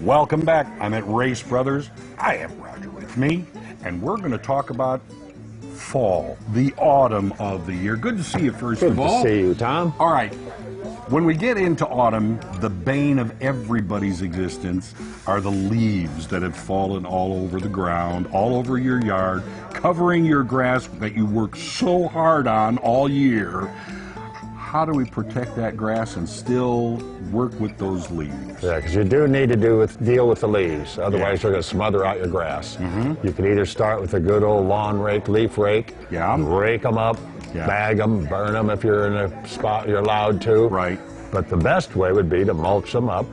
Welcome back. I'm at Race Brothers. I have Roger with me, and we're going to talk about fall, the autumn of the year. Good to see you, first of all. Good to see you, Tom. All right. When we get into autumn, the bane of everybody's existence are the leaves that have fallen all over the ground, all over your yard, covering your grass that you work so hard on all year. How do we protect that grass and still work with those leaves? Yeah, because you do need to deal with the leaves. Otherwise, they're going to smother out your grass. You can either start with a good old lawn rake, leaf rake, rake them up, bag them, burn them if you're in a spot you're allowed to. Right. But the best way would be to mulch them up,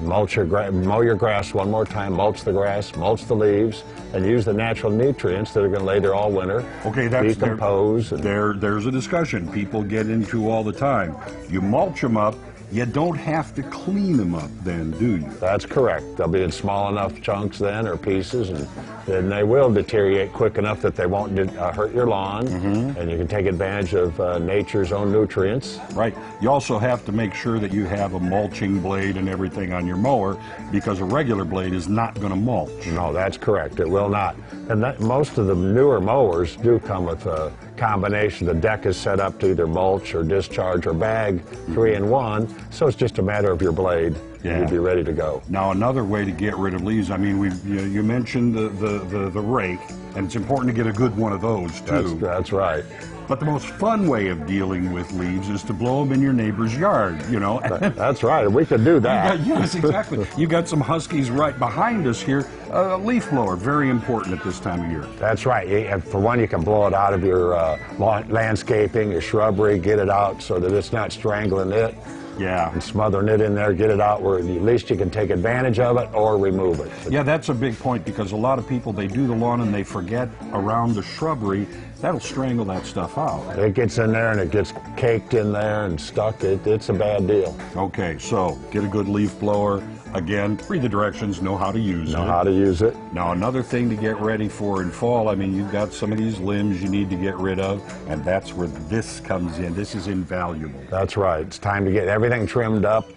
mow your grass one more time, mulch the grass, mulch the leaves, and use the natural nutrients that are going to lay there all winter. Okay, that's decompose. There's a discussion people get into all the time. You mulch them up. You don't have to clean them up then, do you? That's correct. They'll be in small enough chunks then, or pieces, and then they will deteriorate quick enough that they won't hurt your lawn, and you can take advantage of nature's own nutrients. Right. You also have to make sure that you have a mulching blade and everything on your mower, because a regular blade is not going to mulch. No, that's correct. It will not. And most of the newer mowers do come with a combination. The deck is set up to either mulch or discharge or bag, 3-in-1. So it's just a matter of your blade. Yeah. You'd be ready to go. Now, another way to get rid of leaves, I mean, you mentioned the rake, and it's important to get a good one of those, too. That's right. But the most fun way of dealing with leaves is to blow them in your neighbor's yard, you know. That's right. We could do that. Yes, exactly. You got some huskies right behind us here. A leaf blower, very important at this time of year. That's right. For one, you can blow it out of your landscaping, your shrubbery, get it out so that it's not strangling it. Yeah. And smothering it in there, get it out where at least you can take advantage of it or remove it. Yeah, that's a big point, because a lot of people, they do the lawn and they forget around the shrubbery. That'll strangle that stuff out. It gets in there and it gets caked in there and stuck. It's a bad deal. Okay, so get a good leaf blower. Again, read the directions, know how to use it. Know how to use it. Now, another thing to get ready for in fall, I mean, you've got some of these limbs you need to get rid of, and that's where this comes in. This is invaluable. That's right. It's time to get everything trimmed up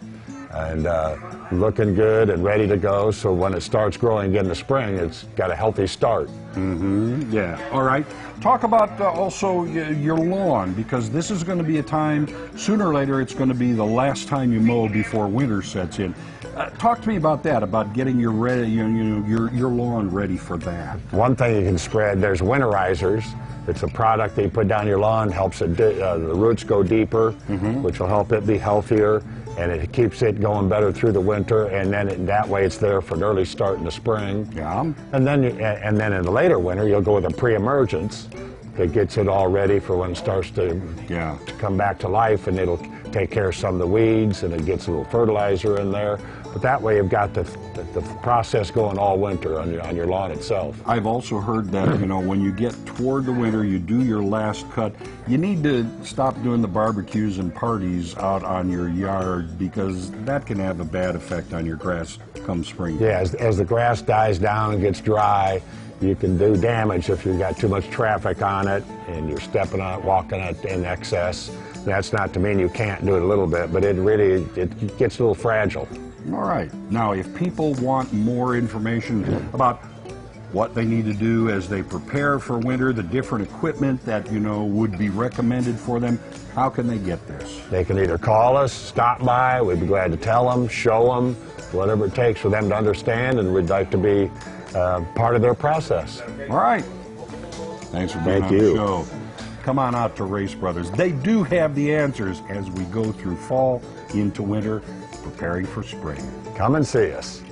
and looking good and ready to go, so when it starts growing again in the spring, it's got a healthy start. Yeah. All right. Talk about also your lawn, because this is going to be a time, sooner or later, it's going to be the last time you mow before winter sets in. Talk to me about that, about getting your lawn ready for that. One thing you can spread, there's winterizers. It's a product that you put down your lawn, helps the roots go deeper, which will help it be healthier, and it keeps it going better through the winter, and then that way it's there for an early start in the spring. Yeah. And then in the later winter, you'll go with a pre-emergence that gets it all ready for when it starts to come back to life, and it'll take care of some of the weeds, and it gets a little fertilizer in there. But that way you've got the process going all winter on your lawn itself. I've also heard that, you know, when you get toward the winter, you do your last cut, you need to stop doing the barbecues and parties out on your yard, because that can have a bad effect on your grass come spring. Yeah, as the grass dies down and gets dry, you can do damage if you've got too much traffic on it and you're stepping on it, walking it in excess. That's not to mean you can't do it a little bit, but it gets a little fragile. All right. Now, if people want more information about what they need to do as they prepare for winter, the different equipment that, you know, would be recommended for them, how can they get this? They can either call us, stop by, we'd be glad to tell them, show them, whatever it takes for them to understand, and we'd like to be part of their process. All right. Thanks for being on the show. Come on out to Race Brothers. They do have the answers as we go through fall into winter, preparing for spring. Come and see us.